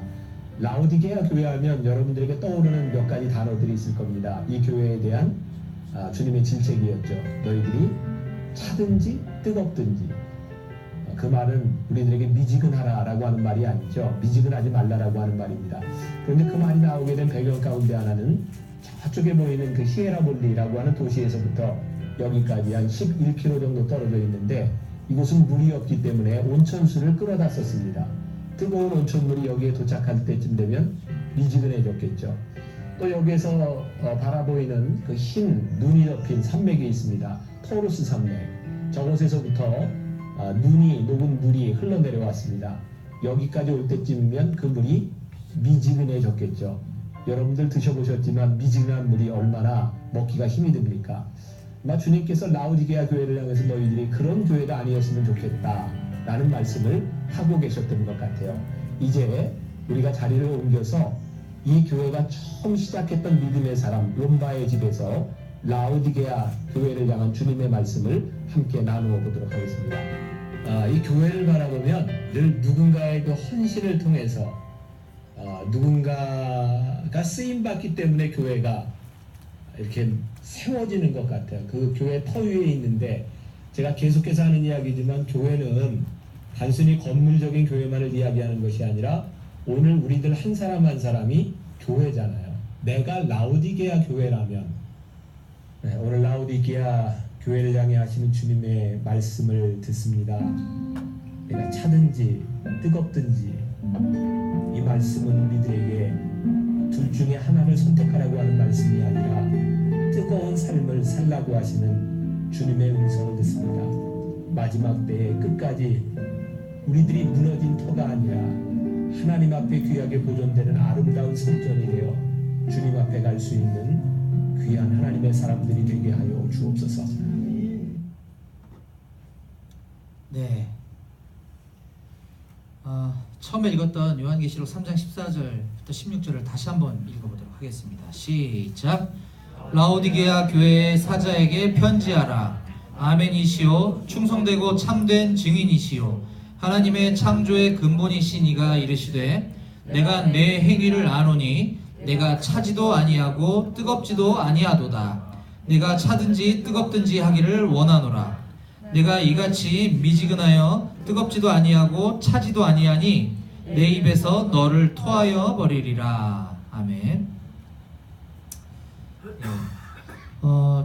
라오디게아 교회 하면 여러분들에게 떠오르는 몇 가지 단어들이 있을 겁니다. 이 교회에 대한 주님의 질책이었죠. 너희들이 차든지 뜨겁든지. 그 말은 우리들에게 미지근하라 라고 하는 말이 아니죠. 미지근하지 말라라고 하는 말입니다. 그런데 그 말이 나오게 된 배경 가운데 하나는 저쪽에 보이는 그 히에라볼리라고 하는 도시에서부터 여기까지 한 11km 정도 떨어져 있는데, 이곳은 물이 없기 때문에 온천수를 끌어다 썼습니다. 뜨거운 온천물이 여기에 도착할 때쯤 되면 미지근해졌겠죠. 또 여기에서 바라보이는 그 흰 눈이 덮인 산맥이 있습니다. 토루스 산맥. 저곳에서부터 녹은 물이 흘러내려왔습니다. 여기까지 올 때쯤이면 그 물이 미지근해졌겠죠. 여러분들 드셔보셨지만 미지근한 물이 얼마나 먹기가 힘이 듭니까? 주님께서 라오디게아 교회를 향해서 너희들이 그런 교회가 아니었으면 좋겠다 라는 말씀을 하고 계셨던 것 같아요. 이제 우리가 자리를 옮겨서 이 교회가 처음 시작했던 믿음의 사람 롬바의 집에서 라오디게아 교회를 향한 주님의 말씀을 함께 나누어 보도록 하겠습니다. 이 교회를 바라보면 늘 누군가의 그 헌신을 통해서 누군가가 쓰임받기 때문에 교회가 이렇게 세워지는 것 같아요. 그 교회 터 위에 있는데, 제가 계속해서 하는 이야기지만 교회는 단순히 건물적인 교회만을 이야기하는 것이 아니라 오늘 우리들 한 사람 한 사람이 교회잖아요. 내가 라오디게아 교회라면, 오늘 라오디게아 교회를 향해 하시는 주님의 말씀을 듣습니다. 내가 차든지 뜨겁든지, 이 말씀은 우리들에게 둘 중에 하나를 선택하라고 하는 말씀이 아니라 뜨거운 삶을 살라고 하시는 주님의 음성을 듣습니다. 마지막 때에 끝까지 우리들이 무너진 터가 아니라 하나님 앞에 귀하게 보존되는 아름다운 성전이 되어 주님 앞에 갈 수 있는 귀한 하나님의 사람들이 되게 하여 주옵소서. 네. 처음에 읽었던 요한계시록 3장 14절부터 16절을 다시 한번 읽어보도록 하겠습니다. 시작. 라오디게아 교회의 사자에게 편지하라. 아멘이시오. 충성되고 참된 증인이시오. 하나님의 창조의 근본이신 이가 이르시되, 내가 내 행위를 아노니 내가 차지도 아니하고 뜨겁지도 아니하도다. 내가 차든지 뜨겁든지 하기를 원하노라. 내가 이같이 미지근하여 뜨겁지도 아니하고 차지도 아니하니 내 입에서 너를 토하여 버리리라. 아멘.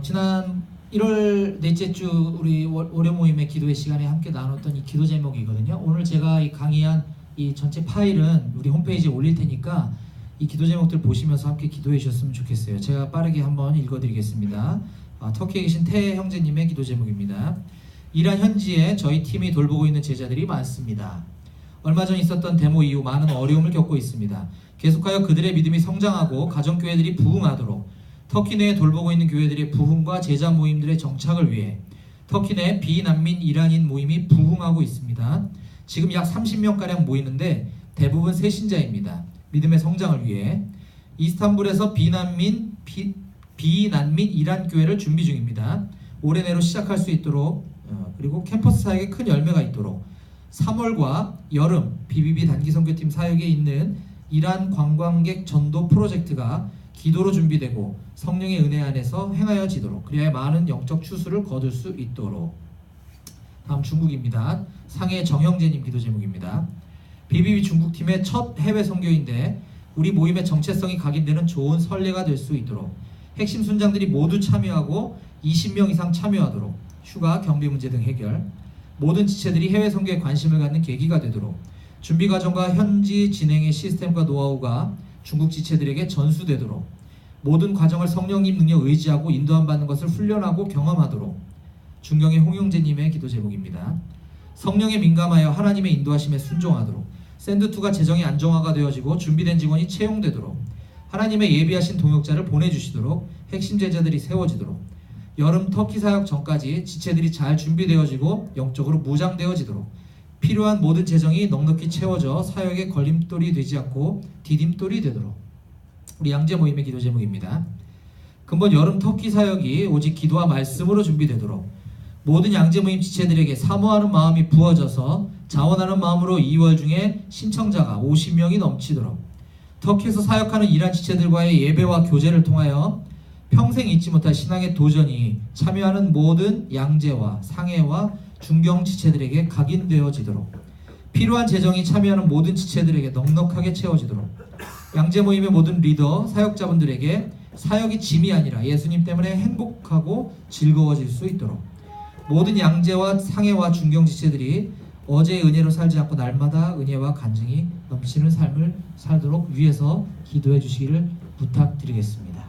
지난 1월 넷째 주 우리 월요 모임의 기도의 시간에 함께 나눴던 이 기도 제목이거든요. 오늘 제가 이 강의한 이 전체 파일은 우리 홈페이지에 올릴 테니까 이 기도 제목들 보시면서 함께 기도해 주셨으면 좋겠어요. 제가 빠르게 한번 읽어드리겠습니다. 터키에 계신 태 형제님의 기도 제목입니다. 이란 현지에 저희 팀이 돌보고 있는 제자들이 많습니다. 얼마 전 있었던 데모 이후 많은 어려움을 겪고 있습니다. 계속하여 그들의 믿음이 성장하고 가정교회들이 부흥하도록 터키 내에 돌보고 있는 교회들의 부흥과 제자 모임들의 정착을 위해 터키 내 비난민 이란인 모임이 부흥하고 있습니다. 지금 약 30명가량 모이는데 대부분 새신자입니다. 믿음의 성장을 위해 이스탄불에서 비난민 이란 교회를 준비 중입니다. 올해 내로 시작할 수 있도록 그리고 캠퍼스 사역에 큰 열매가 있도록 3월과 여름 BBB 단기 선교팀 사역에 있는 이란 관광객 전도 프로젝트가 기도로 준비되고 성령의 은혜 안에서 행하여지도록 그리하여 많은 영적 추수를 거둘 수 있도록. 다음 중국입니다. 상해 정형재님 기도 제목입니다. BBB 중국팀의 첫 해외 선교인데 우리 모임의 정체성이 각인되는 좋은 선례가 될 수 있도록 핵심 순장들이 모두 참여하고 20명 이상 참여하도록 휴가, 경비 문제 등 해결, 모든 지체들이 해외 선교에 관심을 갖는 계기가 되도록 준비 과정과 현지 진행의 시스템과 노하우가 중국 지체들에게 전수되도록 모든 과정을 성령님 능력 의지하고 인도함 받는 것을 훈련하고 경험하도록. 중경의 홍영재님의 기도 제목입니다. 성령에 민감하여 하나님의 인도하심에 순종하도록 샌드2가 재정이 안정화가 되어지고 준비된 직원이 채용되도록 하나님의 예비하신 동역자를 보내주시도록 핵심 제자들이 세워지도록 여름 터키 사역 전까지 지체들이 잘 준비되어지고 영적으로 무장되어지도록 필요한 모든 재정이 넉넉히 채워져 사역의 걸림돌이 되지 않고 디딤돌이 되도록. 우리 양재 모임의 기도 제목입니다. 근본 여름 터키 사역이 오직 기도와 말씀으로 준비되도록 모든 양재 모임 지체들에게 사모하는 마음이 부어져서 자원하는 마음으로 2월 중에 신청자가 50명이 넘치도록 터키에서 사역하는 이란 지체들과의 예배와 교제를 통하여 평생 잊지 못할 신앙의 도전이 참여하는 모든 양재와 상해와 중경 지체들에게 각인되어지도록 필요한 재정이 참여하는 모든 지체들에게 넉넉하게 채워지도록 양재 모임의 모든 리더, 사역자분들에게 사역이 짐이 아니라 예수님 때문에 행복하고 즐거워질 수 있도록 모든 양재와 상해와 중경 지체들이 어제의 은혜로 살지 않고 날마다 은혜와 간증이 넘치는 삶을 살도록 위해서 기도해 주시기를 부탁드리겠습니다.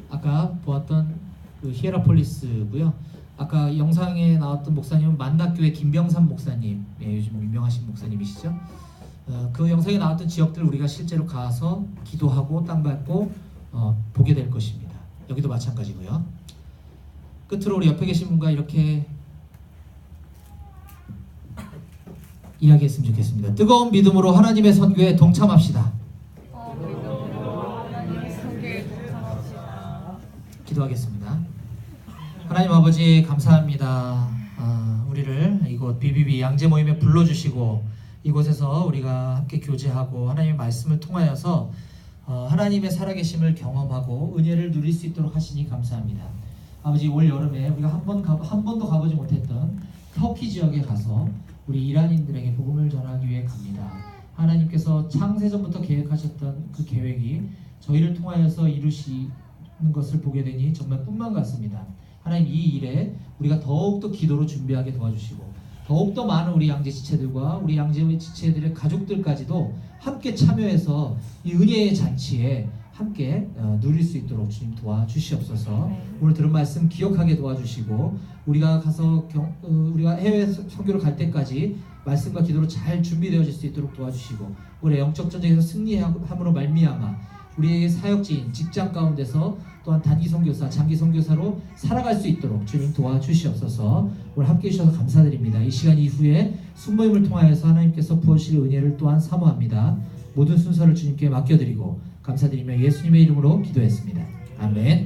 아까 보았던 그 히에라폴리스고요. 아까 영상에 나왔던 목사님은 만낙교회 김병삼 목사님, 요즘 유명하신 목사님이시죠. 그 영상에 나왔던 지역들 우리가 실제로 가서 기도하고 땅 밟고 보게 될 것입니다. 여기도 마찬가지고요. 끝으로 우리 옆에 계신 분과 이렇게 이야기했으면 좋겠습니다. 뜨거운 믿음으로 하나님의 선교에 동참합시다. 기도하겠습니다. 하나님 아버지 감사합니다. 우리를 이곳 BBB 양재 모임에 불러주시고 이곳에서 우리가 함께 교제하고 하나님의 말씀을 통하여서 하나님의 살아계심을 경험하고 은혜를 누릴 수 있도록 하시니 감사합니다. 아버지 올 여름에 우리가 한 번도 가보지 못했던 터키 지역에 가서 우리 이란인들에게 복음을 전하기 위해 갑니다. 하나님께서 창세전부터 계획하셨던 그 계획이 저희를 통하여서 이루시는 것을 보게 되니 정말 꿈만 같습니다. 하나님 이 일에 우리가 더욱더 기도로 준비하게 도와주시고 더욱더 많은 우리 양재 지체들과 우리 양재 지체들의 가족들까지도 함께 참여해서 이 은혜의 잔치에 함께 누릴 수 있도록 주님 도와주시옵소서. 오늘 들은 말씀 기억하게 도와주시고 우리가 가서 우리가 해외 선교를 갈 때까지 말씀과 기도로 잘 준비되어질 수 있도록 도와주시고 우리 영적 전쟁에서 승리함으로 말미암아 우리의 사역지인 직장 가운데서 또한 단기 선교사, 장기 선교사로 살아갈 수 있도록 주님 도와주시옵소서. 오늘 함께 해주셔서 감사드립니다. 이 시간 이후에 순모임을 통하여서 하나님께서 부어주실 은혜를 또한 사모합니다. 모든 순서를 주님께 맡겨드리고 감사드리며 예수님의 이름으로 기도했습니다. 아멘.